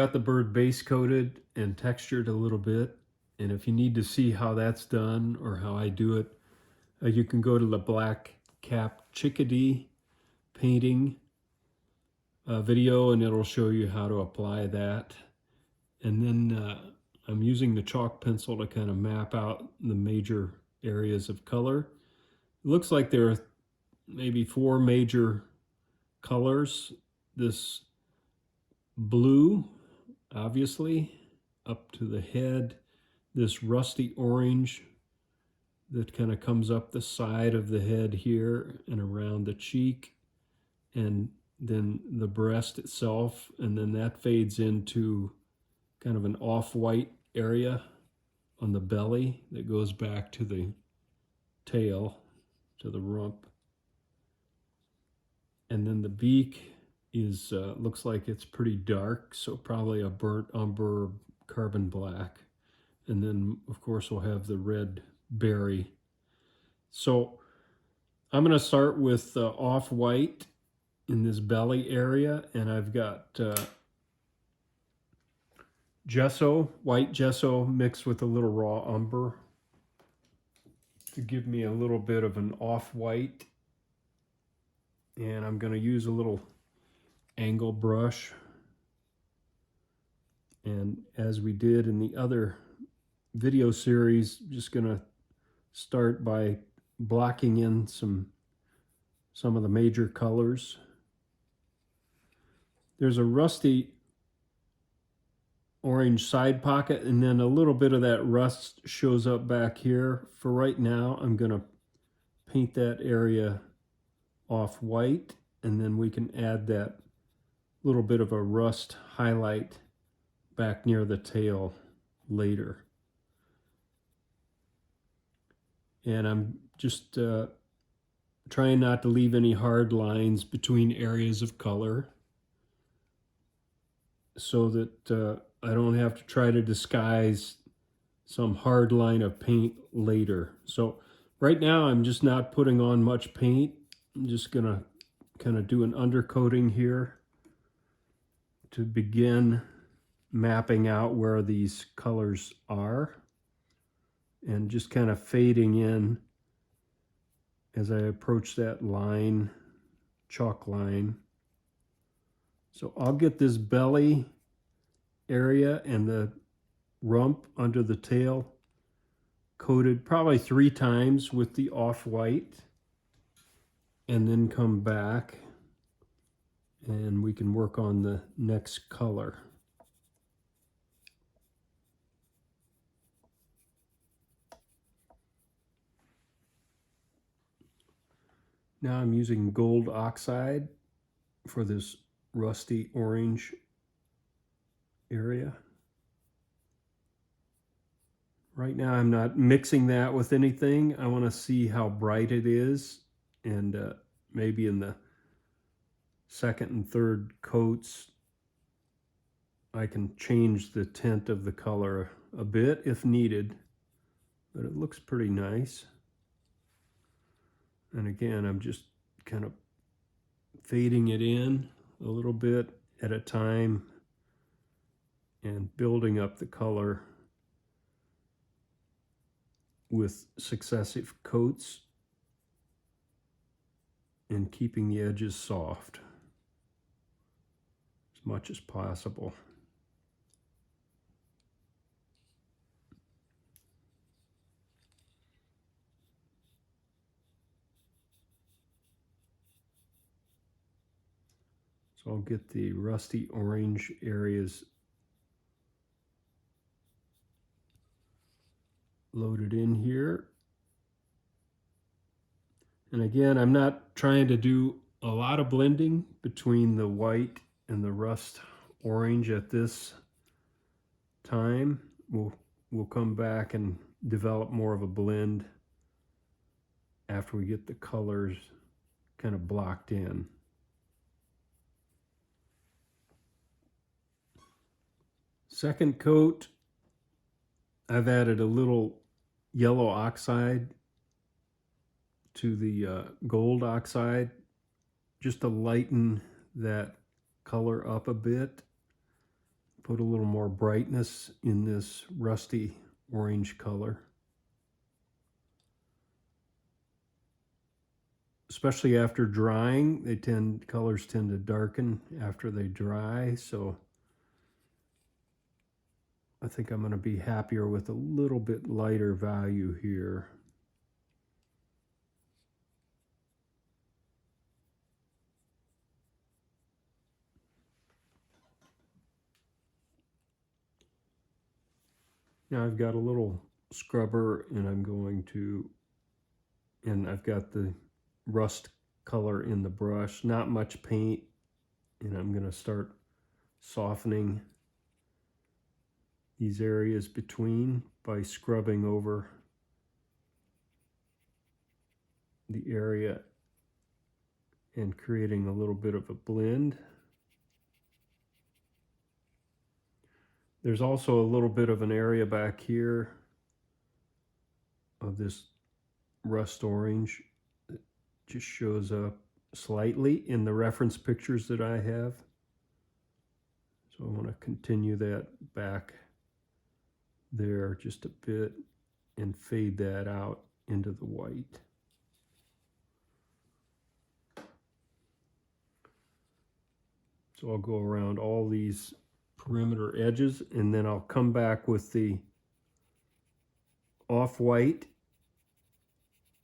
got the bird base coated and textured a little bit. And if you need to see how that's done or how I do it, you can go to the black cap chickadee painting video, and it'll show you how to apply that. And then I'm using the chalk pencil to kind of map out the major areas of color. It looks like there are maybe 4 major colors. This blue, obviously, up to the head. This rusty orange that kind of comes up the side of the head here and around the cheek, and then the breast itself, and then that fades into kind of an off-white area on the belly that goes back to the tail, to the rump. And then the beak is looks like it's pretty dark, so probably a burnt umber carbon black. And then of course we'll have the red berry. So I'm going to start with off-white in this belly area, and I've got gesso, white gesso mixed with a little raw umber to give me a little bit of an off-white. And I'm going to use a little angle brush, and as we did in the other video series, just going to start by blocking in some of the major colors. There's a rusty orange side pocket, and then a little bit of that rust shows up back here. For right now, I'm going to paint that area off white, and then we can add that little bit of a rust highlight back near the tail later. And I'm just trying not to leave any hard lines between areas of color so that I don't have to try to disguise some hard line of paint later. So right now I'm just not putting on much paint. I'm just gonna kind of do an undercoating here to begin mapping out where these colors are, and just kind of fading in as I approach that line, chalk line. So I'll get this belly area and the rump under the tail coated probably 3 times with the off-white, and then come back and we can work on the next color. Now I'm using gold oxide for this rusty orange area. Right now I'm not mixing that with anything. I want to see how bright it is, and maybe in the second and third coats I can change the tint of the color a bit if needed, but it looks pretty nice. And again, I'm just kind of fading it in a little bit at a time and building up the color with successive coats and keeping the edges soft as much as possible. So I'll get the rusty orange areas loaded in here. And again, I'm not trying to do a lot of blending between the white and the rust orange at this time. We'll come back and develop more of a blend after we get the colors kind of blocked in. Second coat, I've added a little yellow oxide to the gold oxide just to lighten that color up a bit. put a little more brightness in this rusty orange color. Especially after drying, colors tend to darken after they dry, so I think I'm going to be happier with a little bit lighter value here. Now I've got a little scrubber and I've got the rust color in the brush, not much paint, and I'm going to start softening these areas between by scrubbing over the area and creating a little bit of a blend. There's also a little bit of an area back here of this rust orange that just shows up slightly in the reference pictures that I have. So I want to continue that back there just a bit and fade that out into the white. So I'll go around all these perimeter edges, and then I'll come back with the off-white,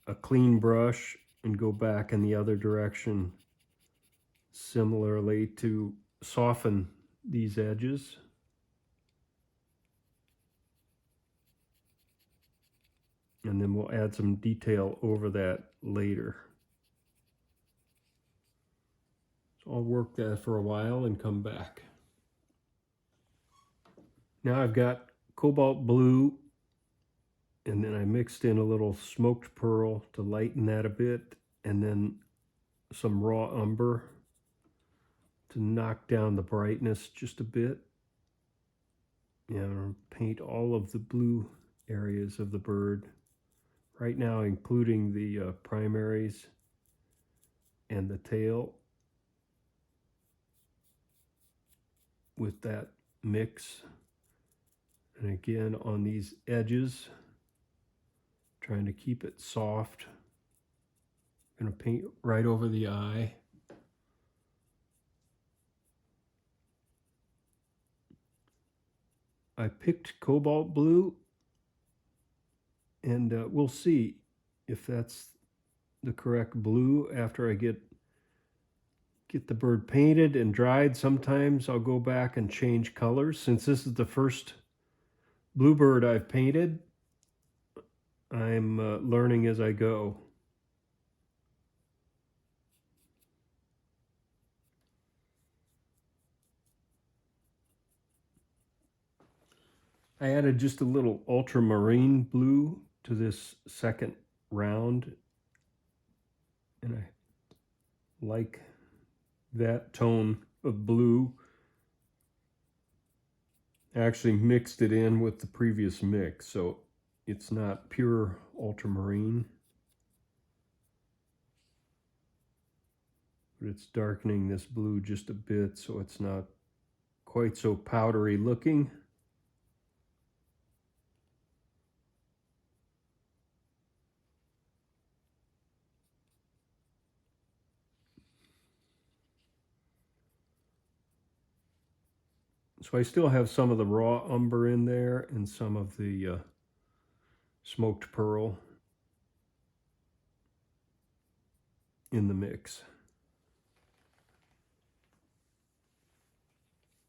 a clean brush, and go back in the other direction similarly to soften these edges. And then we'll add some detail over that later. So I'll work that for a while and come back. Now I've got cobalt blue, and then I mixed in a little smoked pearl to lighten that a bit, and then some raw umber to knock down the brightness just a bit. And paint all of the blue areas of the bird. Right now, including the primaries and the tail with that mix. And again, on these edges, trying to keep it soft. I'm going to paint right over the eye. I picked cobalt blue, and we'll see if that's the correct blue after I get the bird painted and dried. Sometimes I'll go back and change colors. Since this is the first bluebird I've painted, I'm learning as I go. I added just a little ultramarine blue to this second round, and I like that tone of blue. I actually mixed it in with the previous mix, so it's not pure ultramarine, but it's darkening this blue just a bit so it's not quite so powdery looking. So I still have some of the raw umber in there and some of the smoked pearl in the mix.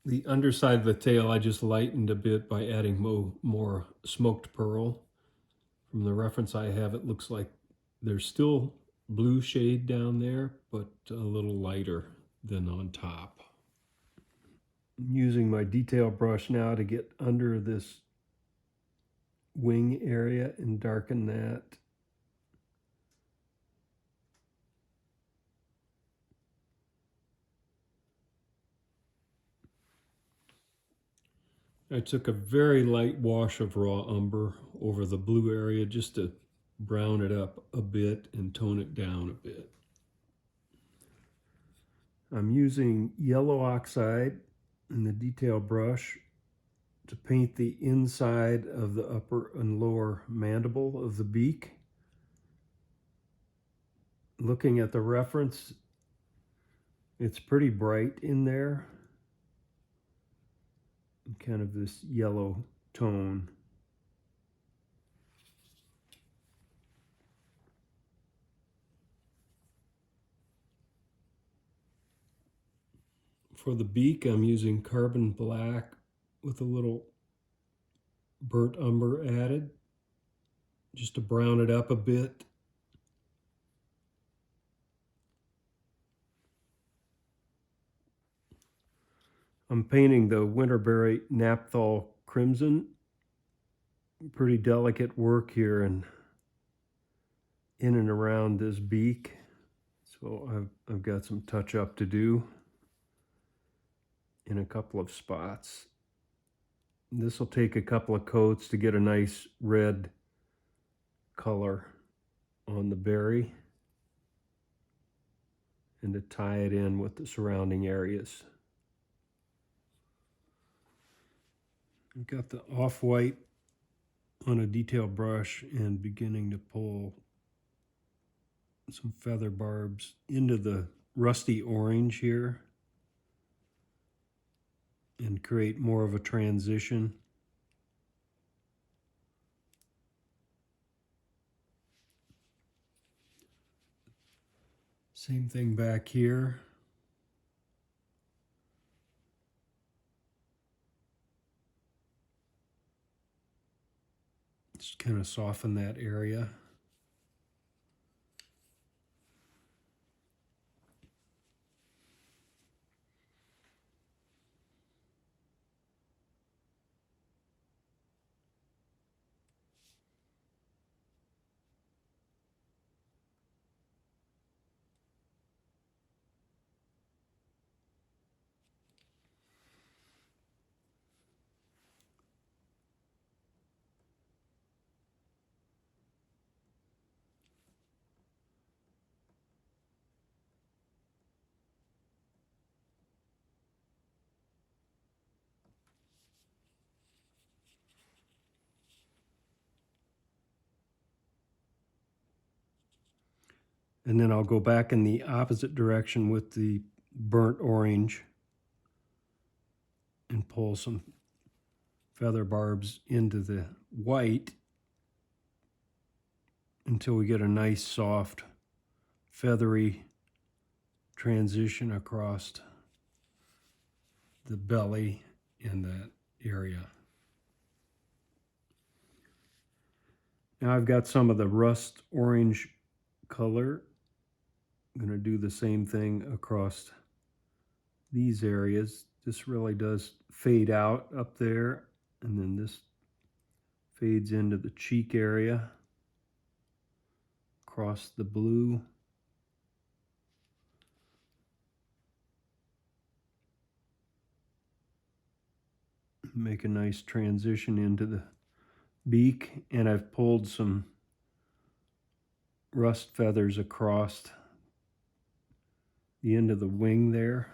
The underside of the tail I just lightened a bit by adding more smoked pearl. From the reference I have, it looks like there's still blue shade down there, but a little lighter than on top. I'm using my detail brush now to get under this wing area and darken that. I took a very light wash of raw umber over the blue area just to brown it up a bit and tone it down a bit. I'm using yellow oxide and the detail brush to paint the inside of the upper and lower mandible of the beak. Looking at the reference, it's pretty bright in there, kind of this yellow tone. For the beak, I'm using carbon black with a little burnt umber added, just to brown it up a bit. I'm painting the Winterberry Naphthol Crimson. Pretty delicate work here and in and around this beak. So I've got some touch up to do in a couple of spots. This will take a couple of coats to get a nice red color on the berry and to tie it in with the surrounding areas. I've got the off-white on a detail brush and beginning to pull some feather barbs into the rusty orange here and create more of a transition. Same thing back here. Just kind of soften that area. And then I'll go back in the opposite direction with the burnt orange and pull some feather barbs into the white until we get a nice soft feathery transition across the belly in that area. Now I've got some of the rust orange color. I'm going to do the same thing across these areas. This really does fade out up there, and then this fades into the cheek area, across the blue. Make a nice transition into the beak, and I've pulled some rust feathers across the end of the wing there.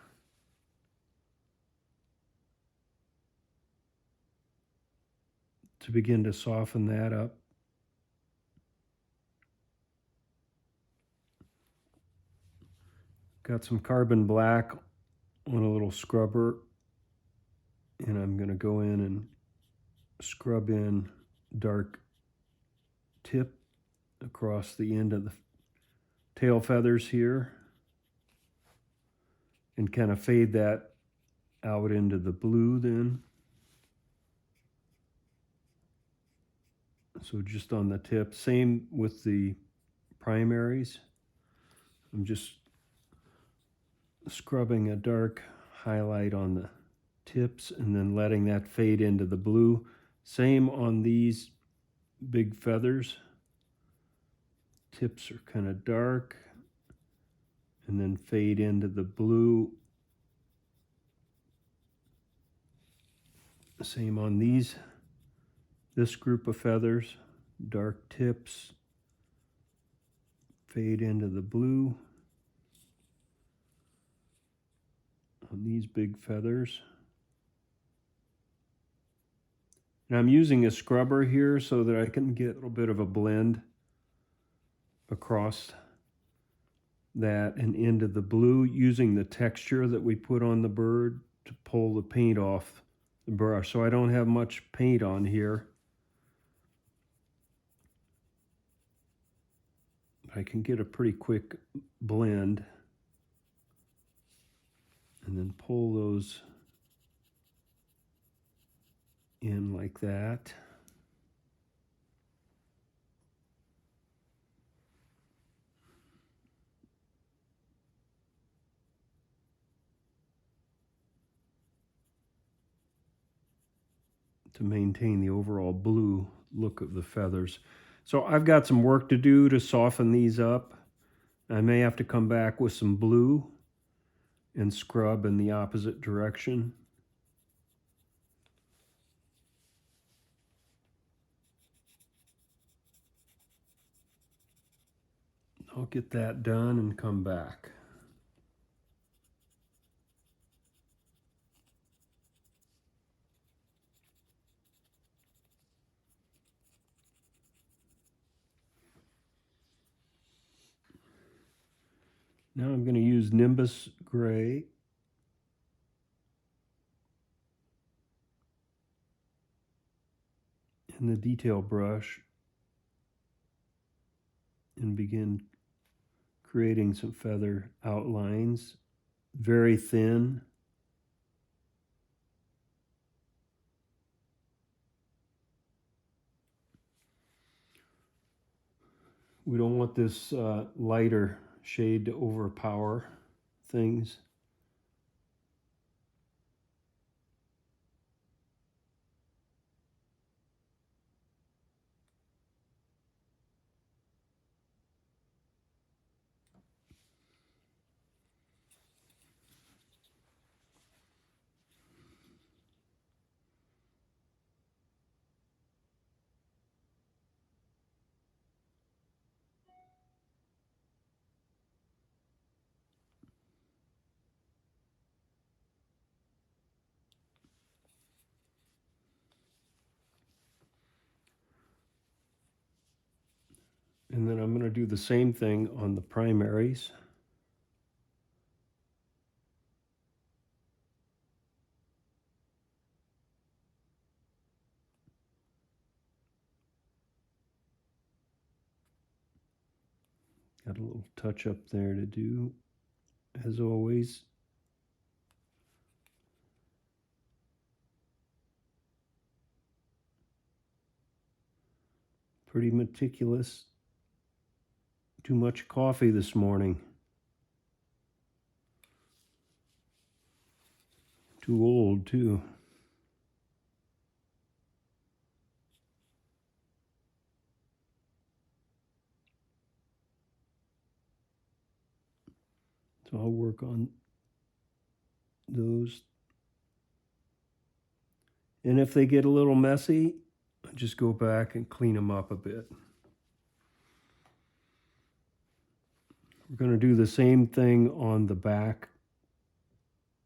To begin to soften that up. Got some carbon black on a little scrubber, and I'm going to go in and scrub in dark tip across the end of the tail feathers here and kind of fade that out into the blue then. So just on the tip, same with the primaries. I'm just scrubbing a dark highlight on the tips and then letting that fade into the blue. Same on these big feathers. Tips are kind of dark and then fade into the blue. Same on this group of feathers, dark tips, fade into the blue. On these big feathers, And I'm using a scrubber here so that I can get a little bit of a blend across that and into the blue, using the texture that we put on the bird to pull the paint off the brush. So I don't have much paint on here. I can get a pretty quick blend and then pull those in like that. To maintain the overall blue look of the feathers. So I've got some work to do to soften these up. I may have to come back with some blue and scrub in the opposite direction. I'll get that done and come back. Now I'm going to use Nimbus Gray and the detail brush and begin creating some feather outlines, very thin. We don't want this lighter shade to overpower things. And then I'm going to do the same thing on the primaries. Got a little touch up there to do, as always. Pretty meticulous. Too much coffee this morning. Too old, too. So I'll work on those. And if they get a little messy, I just go back and clean them up a bit. We're going to do the same thing on the back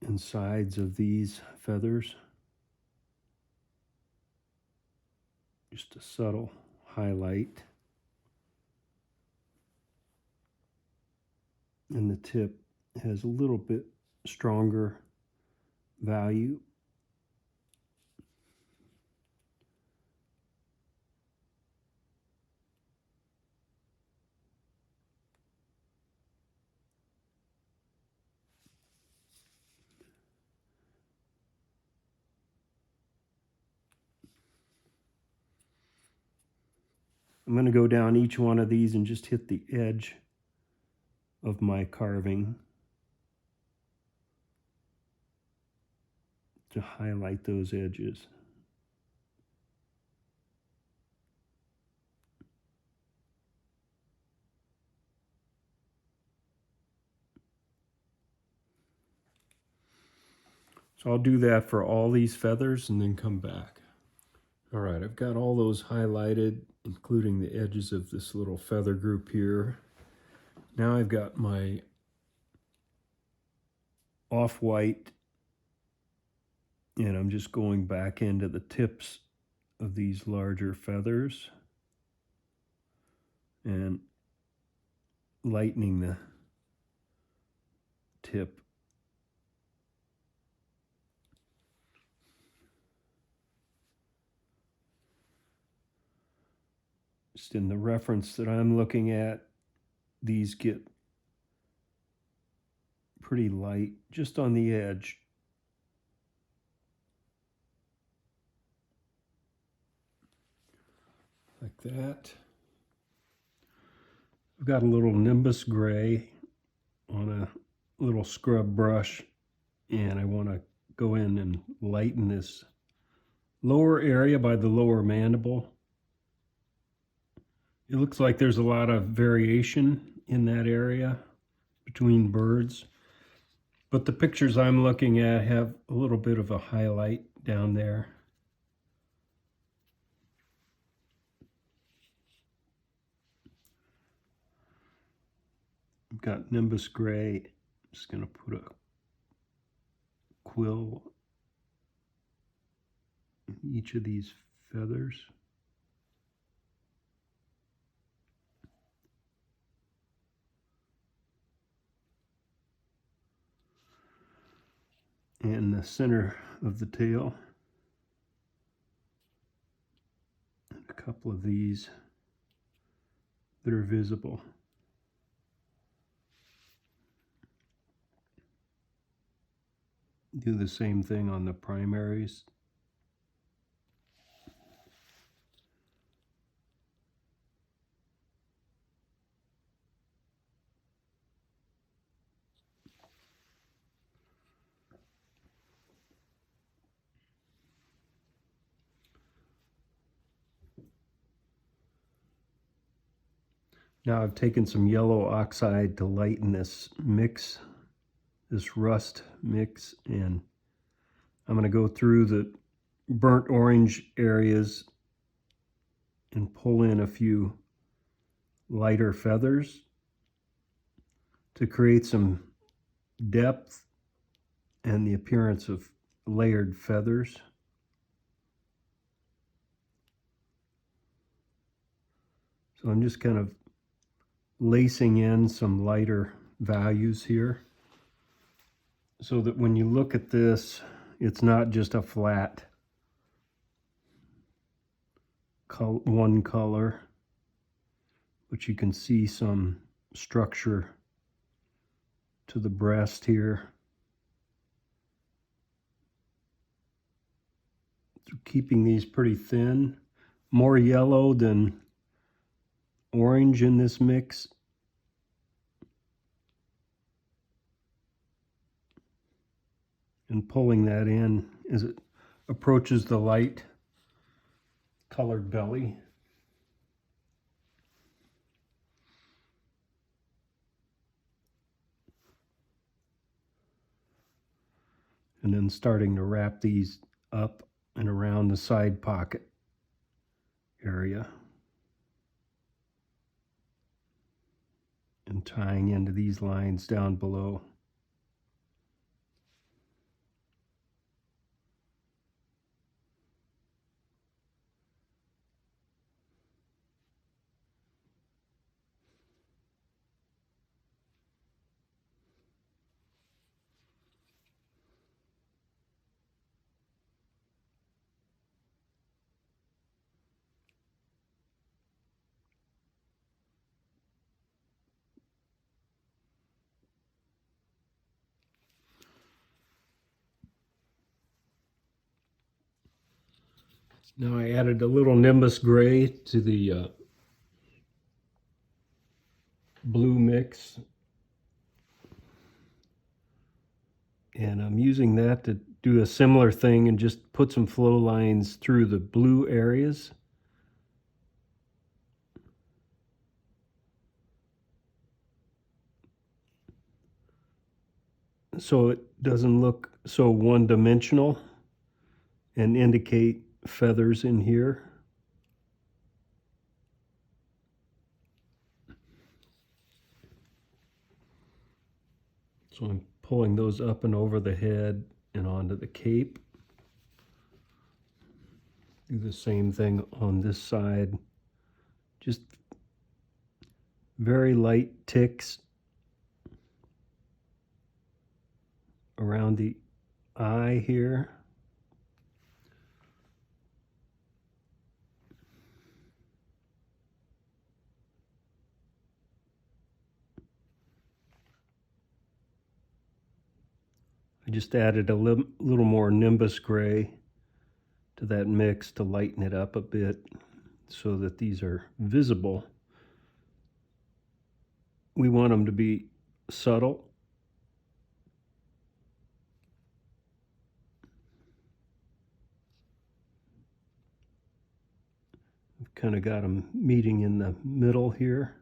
and sides of these feathers. Just a subtle highlight. And the tip has a little bit stronger value. I'm going to go down each one of these and just hit the edge of my carving to highlight those edges. So I'll do that for all these feathers and then come back. All right, I've got all those highlighted, including the edges of this little feather group here. Now I've got my off-white, and I'm just going back into the tips of these larger feathers and lightening the tip. Just in the reference that I'm looking at, these get pretty light just on the edge. Like that. I've got a little Nimbus gray on a little scrub brush, and I want to go in and lighten this lower area by the lower mandible. It looks like there's a lot of variation in that area between birds, but the pictures I'm looking at have a little bit of a highlight down there. I've got Nimbus gray. I'm just going to put a quill in each of these feathers. And the center of the tail. And a couple of these that are visible. Do the same thing on the primaries. Now I've taken some yellow oxide to lighten this mix, this rust mix, and I'm going to go through the burnt orange areas and pull in a few lighter feathers to create some depth and the appearance of layered feathers. So I'm just kind of lacing in some lighter values here so that when you look at this, it's not just a flat one color, but you can see some structure to the breast here. So keeping these pretty thin, more yellow than orange in this mix. And pulling that in as it approaches the light colored belly. And then starting to wrap these up and around the side pocket area. And tying into these lines down below. Now I added a little Nimbus gray to the blue mix. And I'm using that to do a similar thing and just put some flow lines through the blue areas. So it doesn't look so one-dimensional and indicate feathers in here. So I'm pulling those up and over the head and onto the cape. Do the same thing on this side. Just very light ticks around the eye here. I just added a little more Nimbus gray to that mix to lighten it up a bit so that these are visible. We want them to be subtle. I've kind of got them meeting in the middle here.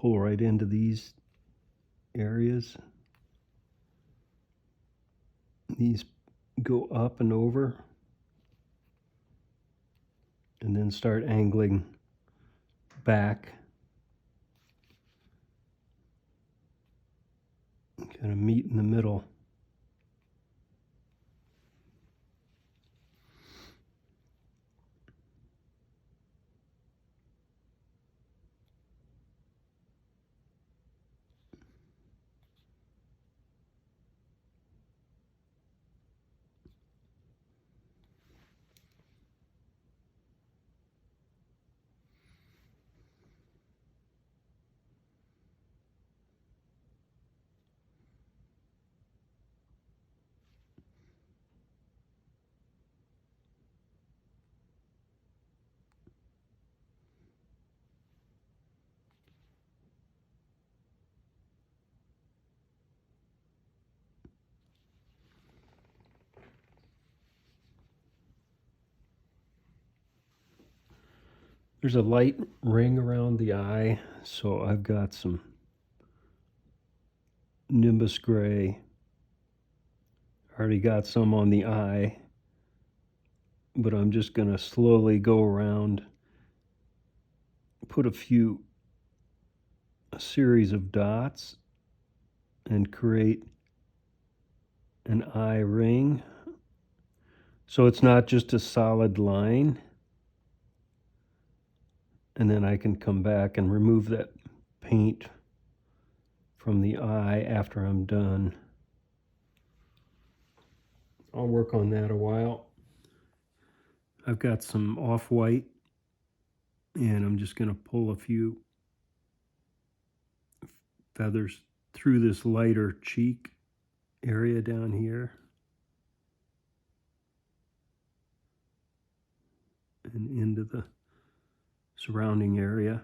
Pull right into these areas. These go up and over, and then start angling back. Kind of meet in the middle. There's a light ring around the eye, so I've got some Nimbus gray. Already got some on the eye, but I'm just going to slowly go around, put a series of dots, and create an eye ring. So it's not just a solid line. And then I can come back and remove that paint from the eye after I'm done. I'll work on that a while. I've got some off-white, and I'm just going to pull a few feathers through this lighter cheek area down here and into the surrounding area.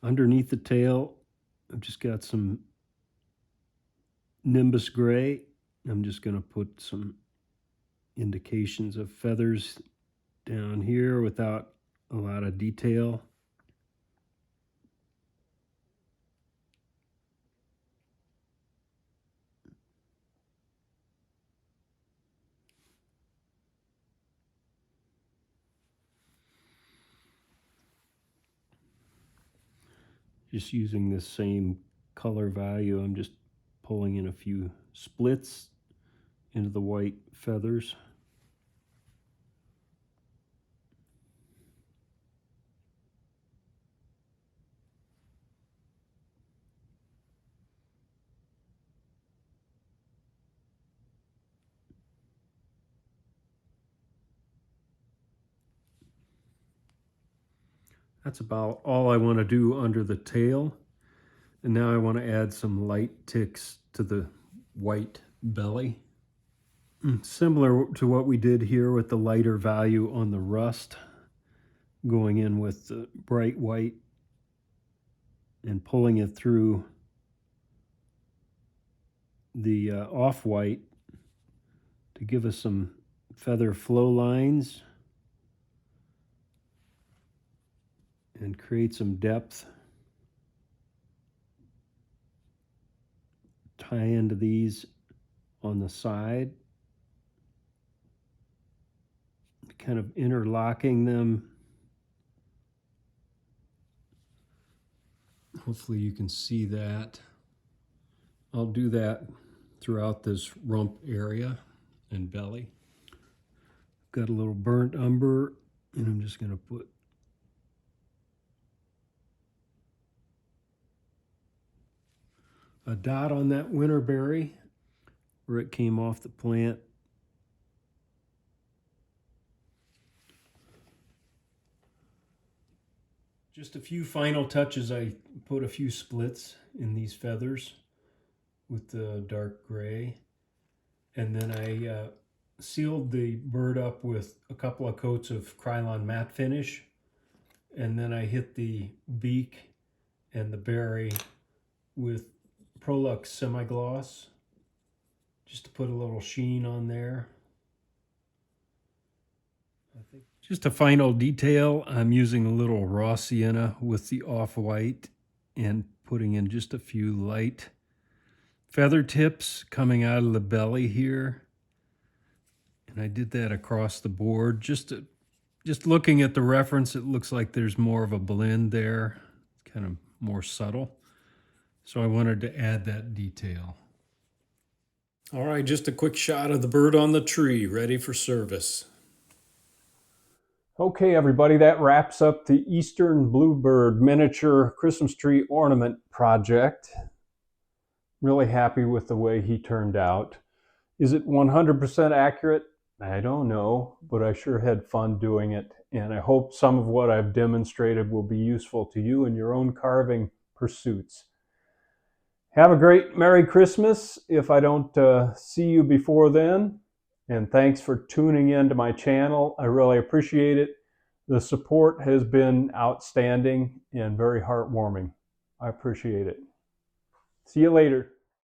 Underneath the tail, I've just got some Nimbus gray. I'm just going to put some indications of feathers down here without a lot of detail. Just using this same color value, I'm just pulling in a few splits into the white feathers. That's about all I want to do under the tail. And now I want to add some light ticks to the white belly. Similar to what we did here with the lighter value on the rust, going in with the bright white and pulling it through the off-white to give us some feather flow lines and create some depth. Tie into these on the side, kind of interlocking them. Hopefully you can see that. I'll do that throughout this rump area and belly. Got a little burnt umber, and I'm just going to put a dot on that winterberry where it came off the plant. Just a few final touches. I put a few splits in these feathers with the dark gray, and then I sealed the bird up with a couple of coats of Krylon matte finish, and then I hit the beak and the berry with Prolux semi-gloss just to put a little sheen on there. Just a final detail, I'm using a little raw sienna with the off-white and putting in just a few light feather tips coming out of the belly here. And I did that across the board. Just looking at the reference, it looks like there's more of a blend there, kind of more subtle. So I wanted to add that detail. All right, just a quick shot of the bird on the tree, ready for service. Okay, everybody, that wraps up the Eastern Bluebird miniature Christmas tree ornament project. Really happy with the way he turned out. Is it 100% accurate? I don't know, but I sure had fun doing it, and I hope some of what I've demonstrated will be useful to you in your own carving pursuits. Have a great Merry Christmas if I don't see you before then. And thanks for tuning in to my channel. I really appreciate it. The support has been outstanding and very heartwarming. I appreciate it. See you later.